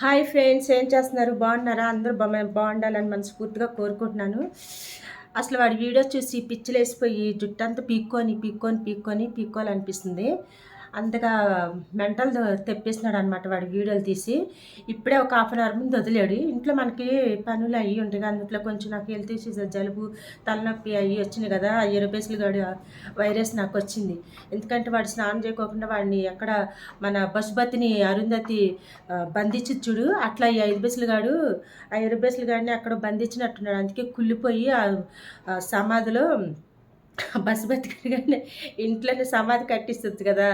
Hi friends, ఏం చేస్తున్నారు? బాగున్నారా? అందరూ బాగుండాలని మనస్ఫూర్తిగా కోరుకుంటున్నాను. అసలు వాడి వీడియో చూసి పిచ్చిలేసిపోయి జుట్టంతా పీక్కోవాలనిపిస్తుంది. అంతగా మెంటల్ తెప్పిస్తున్నాడు అనమాట వాడి వీడియోలు తీసి. ఇప్పుడే ఒక హాఫ్ అన్ అవర్ ముందు వదిలాడు. ఇంట్లో మనకి పనులు అయ్యి ఉంటాయి. అందులో కొంచెం నాకు హెల్త్ ఇష్యూస్, జలుబు, తలనొప్పి అయ్యి వచ్చినాయి కదా. ఆ ఎరుపేసులు గడి వైరస్ నాకు వచ్చింది. ఎందుకంటే వాడు స్నానం చేయకోకుండా వాడిని ఎక్కడ మన బసుబతిని అరుంధతి బంధించి చూడు, అట్లా ఈ 5 బస్సులు గాడు ఆ 7 బస్సులు గాడిని అక్కడ బంధించినట్టున్నాడు. అందుకే కుళ్ళిపోయి ఆ సమాధిలో బస్సు బతికగానే ఇంట్లోనే సమాధి కట్టిస్తుంది కదా,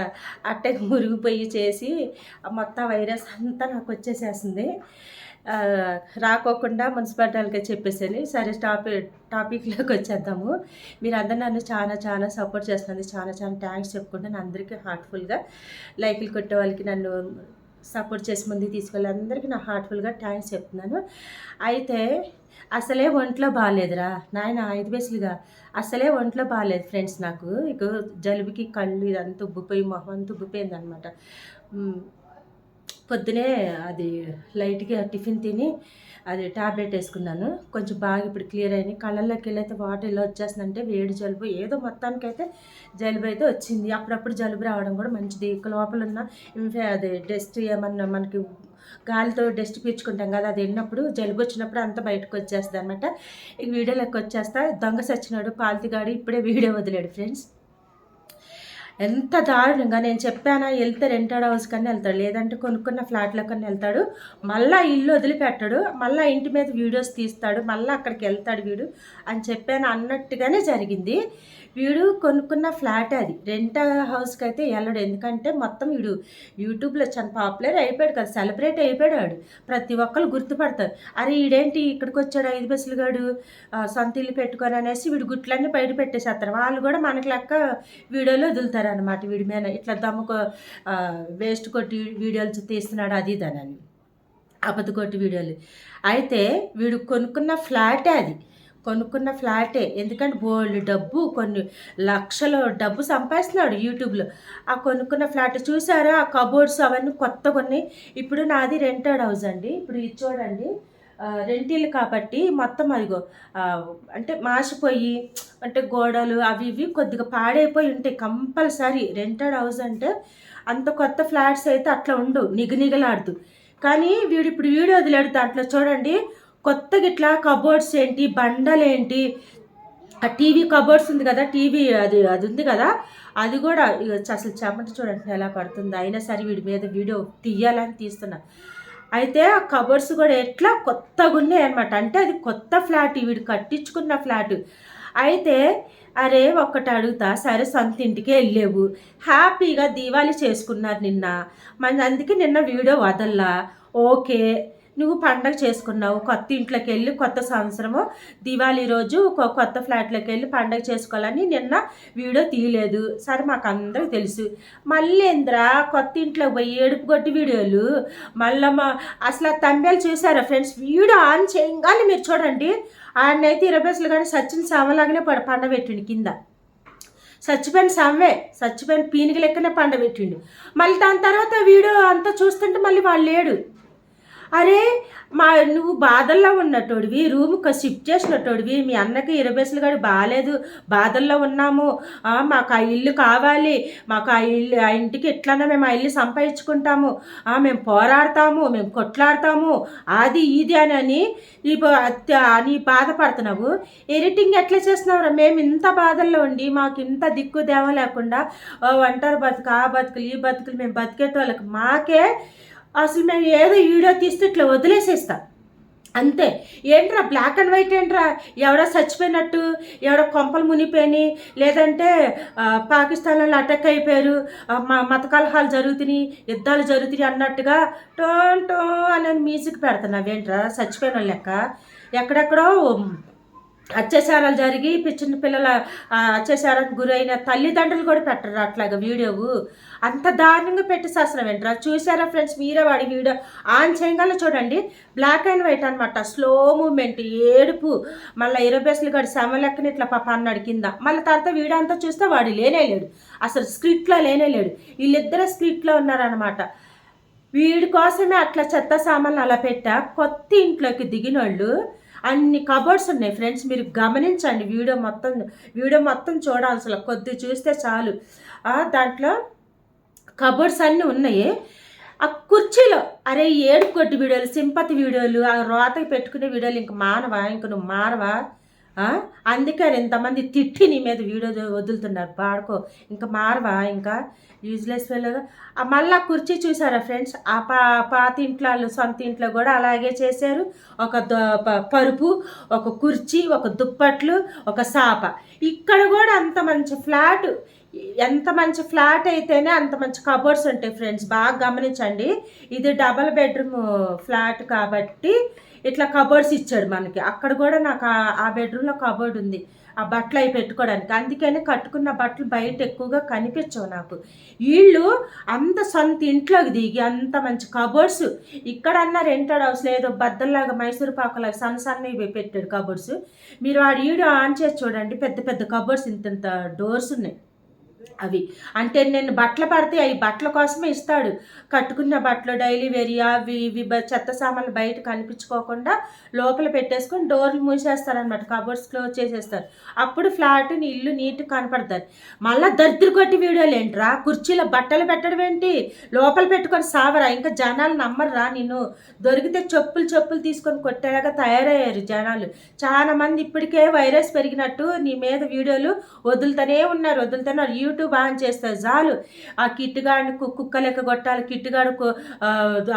అట్టే మురిగిపోయి చేసి మొత్తం వైరస్ అంతా నాకు వచ్చేసేస్తుంది. రాకోకుండా మున్సిపాలిటీలకే చెప్పేసాను. సరే టాపిక్లోకి వచ్చేద్దాము. మీరందరూ నన్ను చాలా చాలా సపోర్ట్ చేస్తున్నారు. చాలా చాలా థ్యాంక్స్ చెప్పుకుంటాను అందరికీ హార్ట్ఫుల్గా. లైకులు కొట్టే వాళ్ళకి, నన్ను సపోర్ట్ చేసి ముందుకు తీసుకెళ్ళి అందరికీ నా హార్ట్ఫుల్గా థ్యాంక్స్ చెప్తున్నాను. అయితే అసలే ఒంట్లో బాగాలేదురా నాయన, 5 బేసులుగా అసలే ఒంట్లో బాగాలేదు ఫ్రెండ్స్. నాకు ఇక జలుబుకి కళ్ళు ఇదంతా ఉబ్బిపోయి మొహం అంతా ఉబ్బిపోయింది అనమాట. పొద్దునే అది లైట్గా టిఫిన్ తిని అది ట్యాబ్లెట్ వేసుకున్నాను. కొంచెం బాగా ఇప్పుడు క్లియర్ అయినాయి. కళ్ళల్లోకి వెళ్ళైతే వాటర్ ఇలా వచ్చేస్తుందంటే వేడి జలుబు ఏదో మొత్తానికైతే జలుబు అయితే వచ్చింది. అప్పుడప్పుడు జలుబు రావడం కూడా మంచిది. లోపల ఉన్న అది డస్ట్ ఏమన్నా మనకి గాలితో డస్ట్ పీల్చుకుంటాం కదా, అది వెళ్ళినప్పుడు జలుబు వచ్చినప్పుడు అంతా బయటకు వచ్చేస్తుంది అనమాట. ఈ వీడియోలోకి వచ్చేస్తా. దొంగ సచ్చినాడు పాల్తిగాడు ఇప్పుడే వీడియో వదిలాడు ఫ్రెండ్స్. ఎంత దారుణంగా నేను చెప్పానా, వెళ్తే రెంటెడ్ హౌస్ కన్నా వెళ్తాడు, లేదంటే కొనుక్కున్న ఫ్లాట్లో కన్నా వెళ్తాడు. మళ్ళీ ఇల్లు వదిలిపెట్టాడు, మళ్ళీ ఇంటి మీద వీడియోస్ తీస్తాడు, మళ్ళీ అక్కడికి వెళ్తాడు వీడు అని చెప్పాను అన్నట్టుగానే జరిగింది. వీడు కొనుక్కున్న ఫ్లాట్ అది, రెంట్ హౌస్కి అయితే వెళ్ళడు. ఎందుకంటే మొత్తం వీడు యూట్యూబ్లో చాలా పాపులర్ అయిపోయాడు కదా, సెలబ్రేట్ అయిపోయాడు. ప్రతి ఒక్కరు గుర్తుపడతారు. అరే ఈడేంటి ఇక్కడికి వచ్చాడు 5 బస్సులు గాడు సొంత ఇల్లు పెట్టుకొని అనేసి వీడు గుట్లన్నీ బయట పెట్టేసేస్తారు. వాళ్ళు కూడా మనకి లెక్క వీడియోలో వదులుతారు అనమాట. వీడి మీద ఇట్లా దమ్ముకో వేస్ట్ కొట్టి వీడియోలు తీస్తున్నాడు అది ఇదనని, అబద్ధ కొట్టి వీడియోలు. అయితే వీడు కొనుక్కున్న ఫ్లాటే అది, కొనుక్కున్న ఫ్లాటే. ఎందుకంటే బోల్డ్ డబ్బు, కొన్ని లక్షల డబ్బు సంపాదిస్తున్నాడు యూట్యూబ్లో. ఆ కొనుక్కున్న ఫ్లాట్ చూసారా, ఆ కబోర్డ్స్ అవన్నీ కొత్త కొన్ని. ఇప్పుడు నాది రెంటెడ్ హౌస్ అండి. ఇప్పుడు ఇది చూడండి, రెంటిల్లు కాబట్టి మొత్తం అదిగో అంటే మాసిపోయి, అంటే గోడలు అవి ఇవి కొద్దిగా పాడైపోయి ఉంటాయి. కంపల్సరీ రెంటెడ్ హౌస్ అంటే అంత కొత్త ఫ్లాట్స్ అయితే అట్లా ఉండవు, నిగనిగలాడుతూ. కానీ వీడు ఇప్పుడు వీడియో వదిలాడు, దాంట్లో చూడండి కొత్తగా ఇట్లా కబోర్డ్స్ ఏంటి, బండలేంటి, ఆ టీవీ కబోర్డ్స్ ఉంది కదా, టీవీ అది అది ఉంది కదా, అది కూడా అసలు చెమట చూడండి ఎలా పడుతుంది. అయినా సరే వీడి మీద వీడియో తీయాలని తీస్తున్నా. అయితే ఆ కబోర్డ్స్ కూడా ఎట్లా కొత్తగా ఉన్నాయి అనమాట. అంటే అది కొత్త ఫ్లాట్, వీడు కట్టించుకున్న ఫ్లాట్. అయితే అరే ఒక్కటి అడుగుతా, సరే సొంత ఇంటికే వెళ్ళేవు, హ్యాపీగా దీవాళి చేసుకున్నారు నిన్న, మన అందుకే నిన్న వీడియో వదల్లా. ఓకే, నువ్వు పండగ చేసుకున్నావు, కొత్త ఇంట్లోకి వెళ్ళి కొత్త సంవత్సరము దివాళీ రోజు కొత్త ఫ్లాట్లోకి వెళ్ళి పండగ చేసుకోవాలని నిన్న వీడియో తీయలేదు. సరే మాకు అందరికీ తెలుసు. మళ్ళీ ఏంద్రా కొత్త ఇంట్లోకి పోయి ఏడుపు కొట్టి వీడియోలు మళ్ళీ అసలు ఆ తంబేలు చూసారా ఫ్రెండ్స్? వీడియో ఆన్ చేయగానే మీరు చూడండి, ఆయనైతే 20 బస్సులు కానీ సచిన సామలాగానే పండబెట్టిండు కింద. చచ్చిపోయిన పీనిక లెక్కనే పండబెట్టిండు. మళ్ళీ దాని తర్వాత వీడియో అంతా చూస్తుంటే మళ్ళీ వాళ్ళు లేడు. అరే నువ్వు బాధల్లో ఉన్నట్టోడివి, రూమ్కి షిఫ్ట్ చేసినట్టోడివి, మీ అన్నకి 20 బస్సులు కానీ బాగాలేదు, బాధల్లో ఉన్నాము, మాకు ఆ ఇల్లు కావాలి, మాకు ఆ ఇల్లు, ఆ ఇంటికి ఎట్లన్నా మేము ఆ ఇల్లు సంపాదించుకుంటాము, మేము పోరాడతాము, మేము కొట్లాడతాము, అది ఇది అని నీ బాధపడుతున్నావు. ఎడిటింగ్ ఎట్లా చేస్తున్నావురా? మేము ఇంత బాధల్లో ఉండి మాకు ఇంత దిక్కు దేవ లేకుండా ఒంటరి బతుకు, ఆ బతుకులు ఈ బతుకులు మేము బతికేటోళ్ళకి మాకే అసలు మేము ఏదో వీడియో తీస్తే ఇట్లా వదిలేసేస్తా అంతే. ఏంట్రా బ్లాక్ అండ్ వైట్ ఏంట్రా? ఎవడో చచ్చిపోయినట్టు, ఎవడో కొంపలు మునిపోయి, లేదంటే పాకిస్తాన్లో అటాక్ అయిపోయారు, మత కలహాలు జరుగుతున్నాయి, యుద్ధాలు జరుగుతున్నాయి అన్నట్టుగా టోన్ టో అనే మ్యూజిక్ పెడుతున్నావేంట్రా చచ్చిపోయిన లెక్క? ఎక్కడెక్కడో అత్యాచారాలు జరిగి చిన్న పిల్లల అత్యాచారానికి గురైన తల్లిదండ్రులు కూడా పెట్టరు అట్లాగా వీడియో. అంత దారుణంగా పెట్టి శాస్త్రం ఏంట్రా? చూసారా ఫ్రెండ్స్? మీరే వాడి వీడియో ఆన్ చేయగల చూడండి, బ్లాక్ అండ్ వైట్ అనమాట, స్లో మూమెంట్, ఏడుపు, మళ్ళీ 20 బస్సులు గడి సెమలెక్కని ఇట్లా పాప అన్నాడు కింద. మళ్ళీ తర్వాత వీడియో అంతా చూస్తే వాడు లేనే లేడు, అసలు స్క్రిప్ట్లో లేనే లేడు. వీళ్ళిద్దరే స్క్రిప్ట్లో ఉన్నారనమాట. వీడి కోసమే అట్లా చెత్త సామాన్లు అలా పెట్టా. కొత్త ఇంట్లోకి దిగినోళ్ళు అన్ని కబోర్డ్స్ ఉన్నాయి ఫ్రెండ్స్. మీరు గమనించండి వీడియో మొత్తం చూడాల్సిన కొద్ది చూస్తే చాలు. దాంట్లో కబోర్డ్స్ అన్నీ ఉన్నాయి. ఆ కుర్చీలో అరే ఏడుపు కొట్టి వీడియోలు, సింపతి వీడియోలు, ఆ రోతకి పెట్టుకునే వీడియోలు ఇంక మానవా? ఇంక నువ్వు మారవా? అందుకే ఇంతమంది తిట్టి నీ మీద వీడియో వదులుతున్నారు. పాడుకో, ఇంకా మారవా? ఇంకా యూజ్లెస్ వెళ్ళగా మళ్ళీ కుర్చీ చూసారా ఫ్రెండ్స్? ఆ పాత ఇంట్లో సొంత ఇంట్లో కూడా అలాగే చేశారు. ఒక పరుపు, ఒక కుర్చీ, ఒక దుప్పట్లు, ఒక సాప. ఇక్కడ కూడా అంత మంచి ఫ్లాట్, ఎంత మంచి ఫ్లాట్ అయితేనే అంత మంచి కబోర్డ్స్ ఉంటాయి ఫ్రెండ్స్. బాగా గమనించండి. ఇది డబల్ బెడ్రూమ్ ఫ్లాట్ కాబట్టి ఇట్లా కబోర్డ్స్ ఇచ్చాడు మనకి. అక్కడ కూడా నాకు ఆ బెడ్రూమ్లో కబోర్డ్ ఉంది, ఆ బట్టలు అవి పెట్టుకోవడానికి. అందుకని కట్టుకున్న బట్టలు బయట ఎక్కువగా కనిపించవు నాకు. వీళ్ళు అంత సొంత ఇంట్లోకి దిగి అంత మంచి కబోర్డ్స్, ఇక్కడన్నా రెంటెడ్ హౌస్ లేదో బద్దల్లాగా మైసూరు పాకలాగా సన్నవి పెట్టాడు కబోర్డ్స్. మీరు ఆ వీడియో ఆన్ చేసి చూడండి, పెద్ద పెద్ద కబోర్డ్స్, ఇంత డోర్స్ ఉన్నాయి. అవి అంటే నేను బట్టలు పడితే అవి బట్టల కోసమే ఇస్తాడు. కట్టుకున్న బట్టలు డైలీ వేరి అవి ఇవి చెత్త సామాన్లు బయట కనిపించుకోకుండా లోపల పెట్టేసుకొని డోర్లు మూసేస్తారనమాట. కబోర్డ్స్ క్లోజ్ చేసేస్తారు. అప్పుడు ఫ్లాట్ ఇల్లు నీట్గా కనపడతారు. మళ్ళీ దరిద్ర కొట్టి వీడియోలు ఏంట్రా? కుర్చీలో బట్టలు పెట్టడం ఏంటి? లోపల పెట్టుకొని సావరా? ఇంకా జనాలు నమ్మర్రా నిన్ను? దొరికితే చెప్పులు తీసుకొని కొట్టేలాగా తయారయ్యారు జనాలు. చాలా మంది ఇప్పటికే వైరస్ పెరిగినట్టు నీ మీద వీడియోలు వదులుతూనే ఉన్నారు. యూట్యూబ్ ఆన్ చేస్తారు చాలు. ఆ కిట్టుగాడిని కుక్క లెక్క కొట్టాలి, కిట్టుగాడు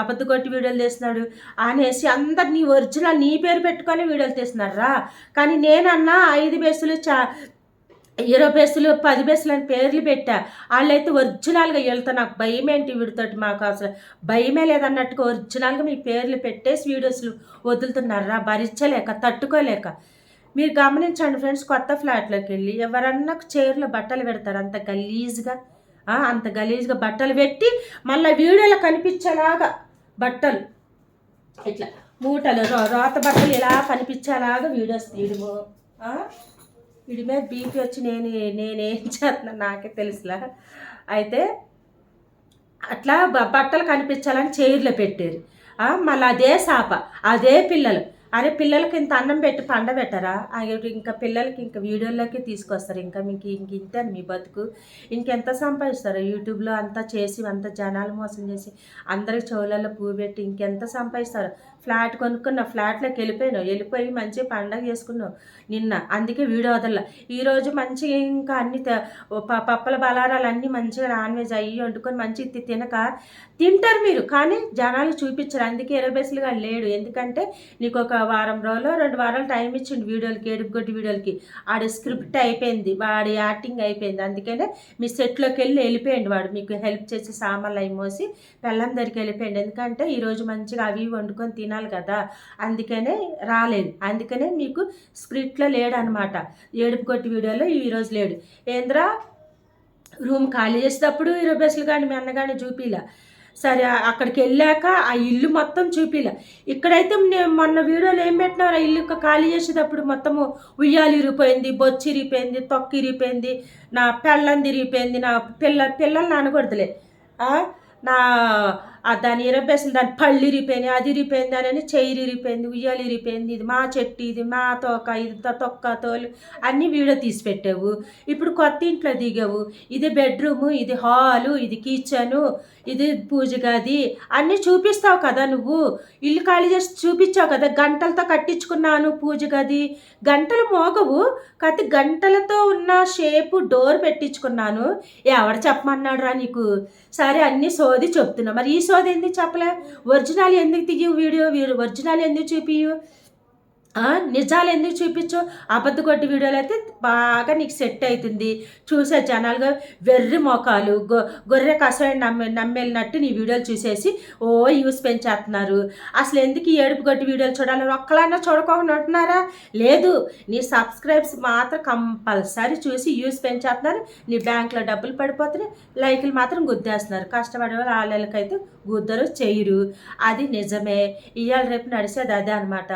అబద్ధ కొట్టి వీడియోలు తీస్తున్నాడు అనేసి అందరు నీ ఒరిజినల్ నీ పేరు పెట్టుకొని వీడియోలు తీస్తున్నారా? కానీ నేనన్నా 5 బేసులు 20 బేసులు 10 బేసులు అని పేర్లు పెట్టా. వాళ్ళైతే ఒరిజినల్గా వీళ్ళతో నాకు భయం ఏంటి, వీడితోటి మాకు అసలు భయమే లేదన్నట్టుగా ఒరిజినల్గా మీ పేర్లు పెట్టేసి వీడియోస్లు వదులుతున్నారా? భరించలేక, తట్టుకోలేక. మీరు గమనించండి ఫ్రెండ్స్, కొత్త ఫ్లాట్లోకి వెళ్ళి ఎవరన్నా చైర్లో బట్టలు పెడతారు అంత గలీజ్గా బట్టలు పెట్టి మళ్ళీ వీడియోలో కనిపించేలాగా బట్టలు ఇట్లా మూటలు రోత బట్టలు ఇలా కనిపించేలాగా వీడియోస్ తీయడము. వీడి మీద బీపీ వచ్చి నేనేం చేస్తున్నా నాకే తెలుసులా. అయితే అట్లా బట్టలు కనిపించాలని చైర్లో పెట్టారు. మళ్ళీ అదే సాప, అదే పిల్లలు. అరే పిల్లలకి ఇంత అన్నం పెట్టి పండబెట్టరా? ఇంకా పిల్లలకి ఇంకా వీడియోలోకి తీసుకొస్తారు. ఇంకా మీకు ఇంతే మీ బతుకు. ఇంకెంత సంపాదిస్తారు? యూట్యూబ్లో అంతా చేసి అంత జనాలు మోసం చేసి అందరికి చెవులలో పువ్వు పెట్టి ఇంకెంత సంపాదిస్తారు? ఫ్లాట్ కొనుక్కున్న ఫ్లాట్లోకి వెళ్ళిపోయి మంచిగా పండగ చేసుకున్నావు నిన్న. అందుకే వీడియో వదల. ఈరోజు మంచిగా ఇంకా అన్ని పప్పల బలారాలు అన్నీ మంచిగా నాన్ వెజ్ అయ్యి వండుకొని మంచిగా తినక తింటారు మీరు, కానీ జనాలు చూపించరు. అందుకే 20 బేసులుగా లేడు. ఎందుకంటే నీకు ఒక వారం రోజులు 2 వారాలు టైం ఇచ్చిండు వీడియోలకి, ఏడుపుగొట్టి వీడియోలకి. ఆడి స్క్రిప్ట్ అయిపోయింది, వాడి యాక్టింగ్ అయిపోయింది. అందుకనే మీ సెట్లోకి వెళ్ళిపోయింది వాడు. మీకు హెల్ప్ చేసి సామాన్లు అవి మోసి పెళ్ళం దగ్గరికి వెళ్ళిపోయింది. ఎందుకంటే ఈరోజు మంచిగా అవి వండుకొని తినాలి కదా, అందుకనే రాలేదు. అందుకనే మీకు స్క్రిప్ట్లో లేడనమాట. ఏడుపుగొట్టి వీడియోలో ఈరోజు లేడు. ఏంద్రా రూమ్ ఖాళీ చేసేటప్పుడు 20 బేసులు కానీ మీ అన్నగాని చూపిలా. సరే అక్కడికి వెళ్ళాక ఆ ఇల్లు మొత్తం చూపిలా. ఇక్కడైతే నేను మొన్న వీడియోలో ఏం పెట్టినారు? ఆ ఇల్లు ఖాళీ చేసేటప్పుడు మొత్తము ఉయ్యాలు ఇరిగిపోయింది, బొచ్చి ఇరిగిపోయింది, తొక్కు ఇరిగిపోయింది, నా పెళ్ళం తిరిగిపోయింది, నా పిల్లల్ని అనకూడదులే, నా దాని 20 బేసులు దాని పళ్ళు ఇరిగిపోయినాయి, అది ఇరిగిపోయింది అని చైర్ ఇరిగిపోయింది, ఉయ్యాలు ఇరిగిపోయింది, ఇది మా చెట్టు, ఇది మా తోక, ఇది తొక్క తోలు అన్నీ వీడియో తీసి పెట్టావు. ఇప్పుడు కొత్త ఇంట్లో దిగావు. ఇది బెడ్రూము, ఇది హాలు, ఇది కిచెను, ఇది పూజ గది అన్నీ చూపిస్తావు కదా నువ్వు. ఇల్లు ఖాళీ చేసి చూపించావు కదా. గంటలతో కట్టించుకున్నాను పూజ గది, గంటలు మోగవు కత్తి, గంటలతో ఉన్న షేపు డోర్ పెట్టించుకున్నాను. ఎవడు చెప్పమన్నాడు రా నీకు? సరే అన్నీ సోది చెప్తున్నా, మరి ఈ సోది ఎందుకు చెప్పలే? ఒరిజినల్ ఎందుకు దిగి వీడియో, ఒరిజినల్ ఎందుకు చూపియు? నిజాలు ఎందుకు చూపించు? అబద్ధ కొట్టి వీడియోలు అయితే బాగా నీకు సెట్ అవుతుంది. చూసే జనాలుగా వెర్రి మోకాలు గొర్రె కసమైన నమ్మేలినట్టు నీ వీడియోలు చూసేసి యూస్ పెంచేస్తున్నారు. అసలు ఎందుకు ఈ ఏడుపు కొట్టి వీడియోలు చూడాలని ఒక్కలన్నా చూడకుండా ఉంటున్నారా? లేదు, నీ సబ్స్క్రైబ్స్ మాత్రం కంపల్సరీ చూసి యూస్ పెంచేస్తున్నారు. నీ బ్యాంక్లో డబ్బులు పడిపోతున్నాయి, లైకులు మాత్రం గుద్దేస్తున్నారు. కష్టపడే వాళ్ళు వాళ్ళకైతే గుద్దరు చేయరు. అది నిజమే. ఇవాళ రేపు నడిచేది అదే అనమాట.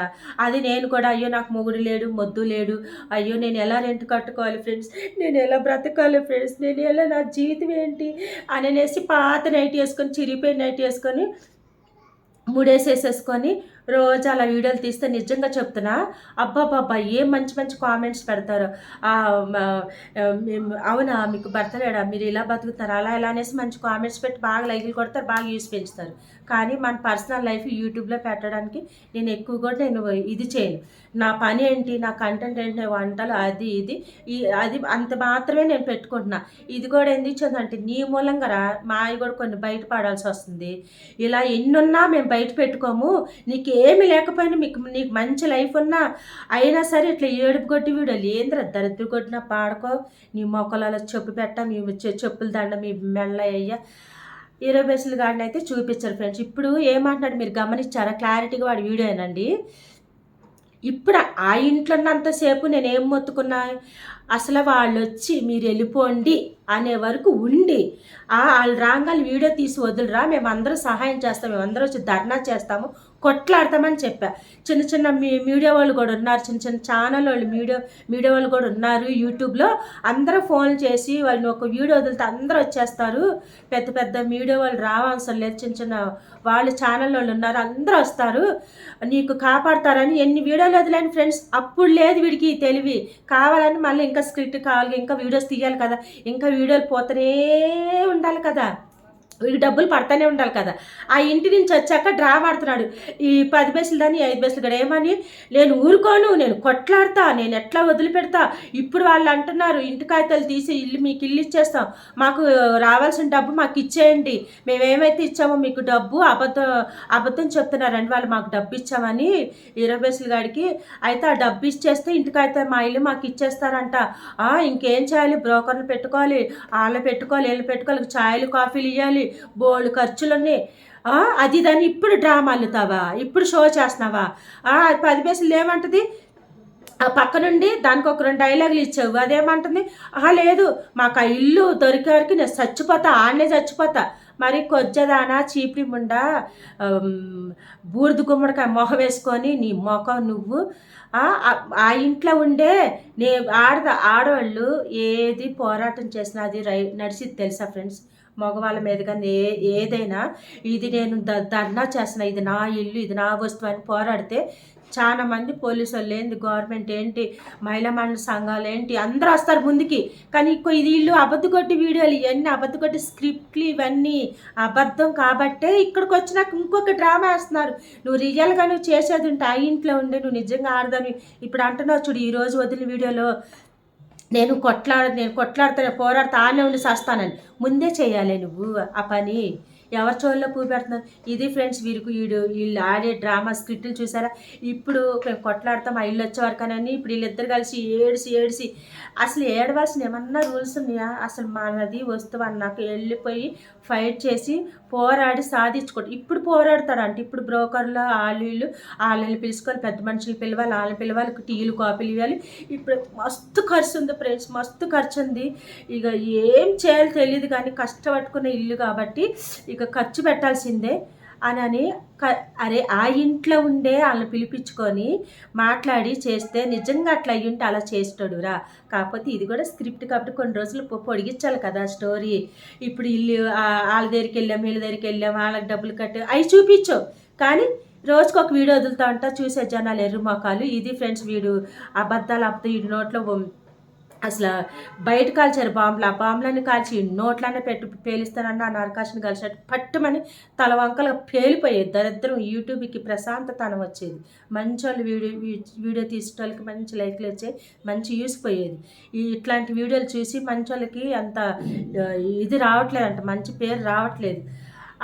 అది నేను నేను కూడా అయ్యో నాకు మొగుడు లేడు, మొద్దు లేడు, అయ్యో నేను ఎలా రెంట్ కట్టుకోవాలి ఫ్రెండ్స్, నేను ఎలా బ్రతకాలి ఫ్రెండ్స్, నేను ఎలా నా జీవితం ఏంటి అనేసి పాత నైట్ వేసుకొని చిరిగిపోయిన నైట్ వేసుకొని ముడేసేసేసుకొని రోజు అలా వీడియోలు తీస్తే నిజంగా చెప్తున్నా అబ్బాబ్బాబ్బా ఏం మంచి మంచి కామెంట్స్ పెడతారు. అవునా మీకు భర్త లేడా, మీరు ఇలా బతుకుతారు, అలా ఎలా అనేసి మంచి కామెంట్స్ పెట్టి బాగా లైకులు కొడతారు, బాగా యూస్ పెంచుతారు. కానీ మన పర్సనల్ లైఫ్ యూట్యూబ్లో పెట్టడానికి నేను ఎక్కువ కూడా నేను ఇది చేయను. నా పని ఏంటి, నా కంటెంట్ ఏంటి, వంటలు అది ఇది అది అంత మాత్రమే నేను పెట్టుకుంటున్నా. ఇది కూడా ఎందుకు ఇచ్చిందంటే నీ మూలంగా మావి కూడా కొన్ని బయటపడాల్సి వస్తుంది. ఇలా ఎన్నున్నా మేము బయట పెట్టుకోము, నీకు ఏమి లేకపోయినా నీకు మంచి లైఫ్ ఉన్నా అయినా సరే ఇట్లా ఏడుపు కొట్టి వీడియోలు ఏంద్ర దరిద్ర కొట్టినా పాడుకో, నీ మొక్కలలో చెప్పు పెట్ట, మీ చెప్పుల దండ మీ మెల్ల అయ్యా 20 పైసలు గాడిని అయితే చూపించారు ఫ్రెండ్స్. ఇప్పుడు ఏమంటున్నాడు మీరు గమనించారా, క్లారిటీగా వాడి వీడియో ఏనండి. ఇప్పుడు ఆ ఇంట్లో ఉన్నంతసేపు నేనేం మొత్తుకున్నా, అసలు వాళ్ళు వచ్చి మీరు వెళ్ళిపోండి అనే వరకు ఉండి వాళ్ళు రాగాలి వీడియో తీసి వదులురా, మేమందరం సహాయం చేస్తాం, మేమందరం వచ్చి ధర్నా చేస్తాము, కొట్లాడతామని చెప్పా. చిన్న చిన్న మీడియా వాళ్ళు కూడా ఉన్నారు, చిన్న చిన్న ఛానల్ వాళ్ళు మీడియా వాళ్ళు కూడా ఉన్నారు యూట్యూబ్లో. అందరూ ఫోన్ చేసి వాళ్ళని ఒక వీడియో వదిలితే అందరూ వచ్చేస్తారు, పెద్ద పెద్ద మీడియా వాళ్ళు రావాల్సిన లేదు, చిన్న చిన్న వాళ్ళు ఛానల్ వాళ్ళు ఉన్నారు, అందరూ వస్తారు, నీకు కాపాడతారని ఎన్ని వీడియోలు వదిలేని ఫ్రెండ్స్. అప్పుడు లేదు వీడికి తెలివి, కావాలని మళ్ళీ ఇంకా స్క్రిప్ట్ కావాలి, ఇంకా వీడియోస్ తీయాలి కదా, ఇంకా వీడియోలు పోతూనే ఉండాలి కదా, వీడికి డబ్బులు పడతానే ఉండాలి కదా. ఆ ఇంటి నుంచి వచ్చాక డ్రామా ఆడుతున్నాడు, ఈ 10 పైసలు దాన్ని 5 పైసలు కూడా ఏమని, నేను ఊరుకోను, నేను కొట్లాడతా, నేను ఎట్లా వదిలిపెడతా, ఇప్పుడు వాళ్ళు అంటున్నారు ఇంటి కాగితాలు తీసి మీకు ఇల్లు ఇచ్చేస్తాం, మాకు రావాల్సిన డబ్బు మాకు ఇచ్చేయండి, మేమేమైతే ఇచ్చామో మీకు డబ్బు అబద్ధం చెప్తున్నారండి వాళ్ళు, మాకు డబ్బు ఇచ్చామని 20 పైసలు గాడికి. అయితే ఆ డబ్బు ఇచ్చేస్తే ఇంటి కాగితాలు మా ఇల్లు మాకు ఇచ్చేస్తారంట. ఇంకేం చేయాలి, బ్రోకర్లు పెట్టుకోవాలి, వాళ్ళు పెట్టుకోవాలి, వీళ్ళు పెట్టుకోవాలి, ఛాయలు కాఫీలు ఇవ్వాలి, బోల్డ్ ఖర్చులన్నీ. అది దాన్ని ఇప్పుడు డ్రామా అల్లుతావా, ఇప్పుడు షో చేస్తున్నావా. 10 పైసలు ఏమంటుంది, ఆ పక్క నుండి దానికి ఒక 2 డైలాగులు ఇచ్చావు, అదేమంటుంది, లేదు మాకు ఆ ఇల్లు దొరికే వరకు నేను చచ్చిపోతా, ఆడనే చచ్చిపోతా. మరి కొజ్జదానా చీపిరి ముండా బూడిద గుమ్మడికాయ మొహ వేసుకొని నీ మొఖం నువ్వు ఆ ఇంట్లో ఉండే ఆడవాళ్ళు ఏది పోరాటం చేసినా అది నడిచిది తెలుసా ఫ్రెండ్స్. మగవాళ్ళ మీద కానీ ఏదైనా ఇది నేను ధర్నా చేస్తున్నా, ఇది నా ఇల్లు, ఇది నా వస్తువు అని పోరాడితే చాలా మంది పోలీసు వాళ్ళు ఏంటి, గవర్నమెంట్ ఏంటి, మహిళా మండలి సంఘాలు ఏంటి, అందరూ వస్తారు ముందుకి. కానీ ఇది ఇల్లు అబద్ధ కొట్టి వీడియోలు, ఇవన్నీ అబద్ధ కొట్టి స్క్రిప్ట్లు, ఇవన్నీ అబద్ధం కాబట్టే ఇక్కడికి వచ్చినాక ఇంకొక డ్రామా వేస్తున్నారు. నువ్వు రియల్గా నువ్వు చేసేది ఉంటే ఆ ఇంట్లో ఉండి నువ్వు నిజంగా ఆడదాని. ఇప్పుడు అంటున్నావు చూడు, ఈరోజు వదిలిన వీడియోలో నేను కొట్లాడుతాను, పోరాడుతా, ఆనే ఉండి చేస్తానని ముందే చేయాలి నువ్వు ఆ పని. ఎవరి చోళ్ళలో పువ్వు పెడుతున్నారు. ఇది ఫ్రెండ్స్ వీళ్ళు ఆడే డ్రామా స్క్రిప్టులు చూసారా. ఇప్పుడు మేము కొట్లాడతాం ఆ ఇల్లు వచ్చే వరకనని ఇప్పుడు వీళ్ళిద్దరు కలిసి ఏడిసి అసలు ఏడవలసిన ఏమన్నా రూల్స్ ఉన్నాయా. అసలు మనది వస్తువు అన్నాక వెళ్ళిపోయి ఫైట్ చేసి పోరాడి సాధించుకోండి. ఇప్పుడు పోరాడతాడంటే ఇప్పుడు బ్రోకర్లు వాళ్ళని పిలుచుకొని పెద్ద మనుషులు పిలవాలి, వాళ్ళని పిలవాలి, టీలు కాపీలు ఇవ్వాలి. ఇప్పుడు మస్తు ఖర్చు ఉంది ఫ్రెండ్స్, మస్తు ఖర్చు ఉంది. ఇక ఏం చేయాలో తెలియదు కానీ కష్టపట్టుకున్న ఇల్లు కాబట్టి ఇక ఖర్చు పెట్టాల్సిందే అని అరే ఆ ఇంట్లో ఉండే వాళ్ళని పిలిపించుకొని మాట్లాడి చేస్తే నిజంగా అట్లా అయ్యి ఉంటే అలా చేస్తాడు రా. కాకపోతే ఇది కూడా స్క్రిప్ట్ కాబట్టి కొన్ని రోజులు పొడిగించాలి కదా స్టోరీ. ఇప్పుడు ఇల్లు వాళ్ళ దగ్గరికి వెళ్ళాం, వీళ్ళ దగ్గరికి వెళ్ళాం, వాళ్ళకి డబ్బులు కట్టి అవి చూపించావు. కానీ రోజుకు ఒక వీడియో వదులుతా ఉంటా, చూసే జనాలు ఎర్రు మొఖాలు. ఇది ఫ్రెండ్స్ అబద్ధాలు వీడి నోట్లో అసలు బయట కాల్చారు బాంబులు, ఆ బాంబులన్నీ కాల్చి నోట్లనే పేలిస్తానన్న ఆ నరకాశని కలిసినట్టు పట్టుమని తల వంకలుగా పేలిపోయేది దరిద్రం. యూట్యూబ్కి ప్రశాంతతనం వచ్చేది, మంచి వాళ్ళు వీడియో తీసేటోళ్ళకి మంచి లైక్లు వచ్చాయి, మంచి యూస్ పోయేది. ఇట్లాంటి వీడియోలు చూసి మంచి వాళ్ళకి అంత ఇది రావట్లేదంట, మంచి పేరు రావట్లేదు.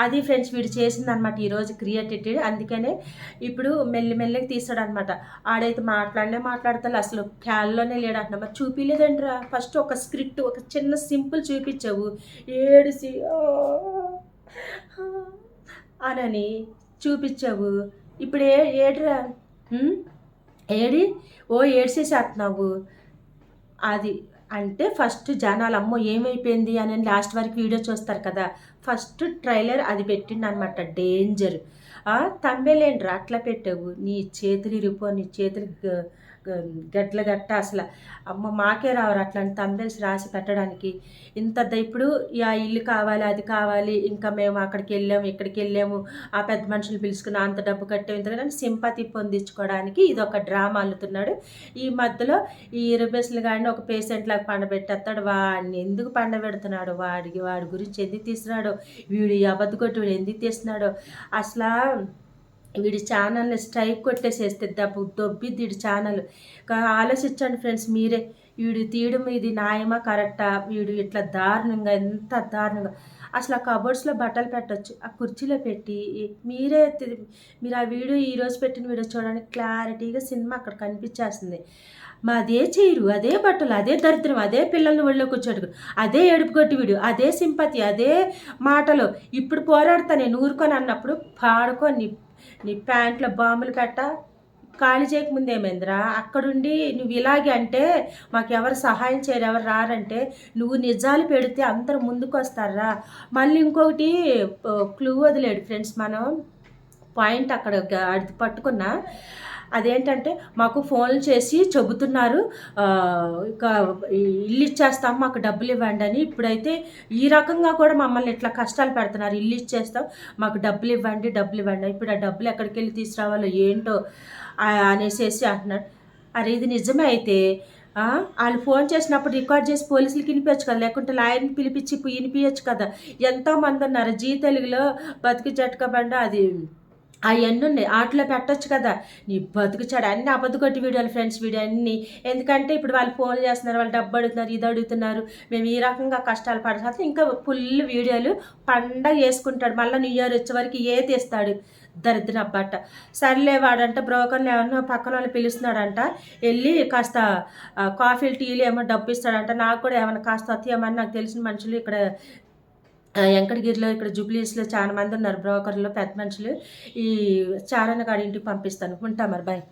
అది ఫ్రెండ్స్ వీడు చేసింది అనమాట ఈరోజు క్రియేటివిటీ. అందుకనే ఇప్పుడు మెల్లిమెల్లిగా తీసాడు అనమాట. ఆడైతే మాట్లాడతాడు, అసలు క్యాల్లోనే లేడంటున్నా. మరి చూపించలేదండిరా, ఫస్ట్ ఒక స్క్రిప్ట్ ఒక చిన్న సింపుల్ చూపించావు, ఏడిసి అనని చూపించావు. ఇప్పుడు ఏడిరా ఏడ్చేసేస్తున్నావు. అది అంటే ఫస్ట్ జనాలు అమ్మో ఏమైపోయింది అని లాస్ట్ వరకు వీడియో చూస్తారు కదా. ఫస్ట్ ట్రైలర్ అది పెట్టిండు అనమాట, డేంజర్. తంబేలేంట్రా అట్లా పెట్టావు, నీ చేతులు ఇరిగిపో, నీ చేతులు గట్ల గట్ట అసలు అమ్మ మాకే రావరు అట్లాంటి తంబేల్స్ రాసి పెట్టడానికి. ఇప్పుడు ఆ ఇల్లు కావాలి, అది కావాలి, ఇంకా మేము అక్కడికి వెళ్ళాము, ఇక్కడికి వెళ్ళాము, ఆ పెద్ద మనుషులు పిలుచుకున్న అంత డబ్బు కట్టాము, ఇంతకన్నా సింపతి పొందించుకోవడానికి ఇది ఒక డ్రామా అల్లుతున్నాడు. ఈ మధ్యలో ఈ ఇరబేసులు కానీ ఒక పేషెంట్ లాగా పండబెట్టేస్తాడు. వాడిని ఎందుకు పండబెడుతున్నాడు, వాడి గురించి ఎందుకు తీస్తున్నాడో, వీడు అబద్ధ కొట్టి వీడు ఎందుకు తీస్తున్నాడో అసలు. వీడి ఛానల్ని స్ట్రైక్ కొట్టేసేస్తే దొబ్బిద్ది వీడి ఛానల్. ఆలోచించండి ఫ్రెండ్స్ మీరే, వీడు తీయడం ఇది న్యాయమా కరెక్టా? వీడు ఇట్లా దారుణంగా, ఎంత దారుణంగా అసలు ఆ కబోర్డ్స్లో బట్టలు పెట్టచ్చు, ఆ కుర్చీలో పెట్టి మీరు ఆ వీడియో ఈరోజు పెట్టిన వీడియో చూడండి, క్లారిటీగా సినిమా అక్కడ కనిపించేస్తుంది. అదే చీరు, అదే బట్టలు, అదే దరిద్రం, అదే పిల్లల్ని ఒళ్ళో కూర్చోడు, అదే ఏడుపు కొట్టి వీడు, అదే సింపతి, అదే మాటలు. ఇప్పుడు పోరాడతా నేను ఊరుకొని అన్నప్పుడు పాడుకొని నీ ప్యాంట్లో బాంబులు పెట్ట ఖాళీ చేయకముందు ఏమైందిరా, అక్కడుండి నువ్వు ఇలాగే అంటే మాకు ఎవరు సహాయం చేయరు, ఎవరు రారంటే నువ్వు నిజాలు పెడితే అందరూ ముందుకు వస్తారా. మళ్ళీ ఇంకొకటి క్లూ వదిలేడు ఫ్రెండ్స్, మనం పాయింట్ అక్కడ అది పట్టుకున్నా. అదేంటంటే మాకు ఫోన్లు చేసి చెబుతున్నారు, ఇక ఇల్లు ఇచ్చేస్తాం, మాకు డబ్బులు ఇవ్వండి అని. ఇప్పుడైతే ఈ రకంగా కూడా మమ్మల్ని ఇట్లా కష్టాలు పెడుతున్నారు, ఇల్లు ఇచ్చేస్తాం, మాకు డబ్బులు ఇవ్వండి, డబ్బులు ఇవ్వండి. ఇప్పుడు ఆ డబ్బులు ఎక్కడికి వెళ్ళి తీసుకురావాలో ఏంటో అనేసి అంటున్నాడు. అరే ఇది నిజమే అయితే వాళ్ళు ఫోన్ చేసినప్పుడు రికార్డ్ చేసి పోలీసులకి వినిపించచ్చు కదా, లేకుంటే లాయర్ని పిలిపించి వినిపించచ్చు కదా. ఎంతోమంది ఉన్నారు. జీ తెలుగులో బతుకు జట్కా బండ అది అవన్నీ ఉన్నాయి, వాటిలో పెట్టచ్చు కదా. నీ బతుకుచాడు అన్ని అబద్ధకొట్టి వీడియోలు ఫ్రెండ్స్, వీడియో అన్నీ. ఎందుకంటే ఇప్పుడు వాళ్ళు ఫోన్లు చేస్తున్నారు, వాళ్ళు డబ్బు అడుగుతున్నారు, ఇది అడుగుతున్నారు, మేము ఈ రకంగా కష్టాలు పడాలి. ఇంకా ఫుల్ వీడియోలు పండగ వేసుకుంటాడు, మళ్ళీ న్యూ ఇయర్ వచ్చే వరకు ఏ తీస్తాడు దరిద్ర అబ్బట్ట. సర్లే వాడంట బ్రోకర్లు ఏమన్నా పక్కన వాళ్ళు పిలుస్తున్నాడంట, వెళ్ళి కాస్త కాఫీలు టీలు ఏమో డబ్బు ఇస్తాడంట. నాకు కూడా ఏమన్నా కాస్త వస్తాయేమని నాకు తెలిసిన మనుషులు ఇక్కడ వెంకటగిరిలో, ఇక్కడ జూబ్లీస్లో చాలా మంది ఉన్నారు బ్రోకర్లు, పెద్ద మనుషులు. ఈ చారణ గాడి ఇంటికి పంపిస్తాను. ఉంటా మరి, బాయ్.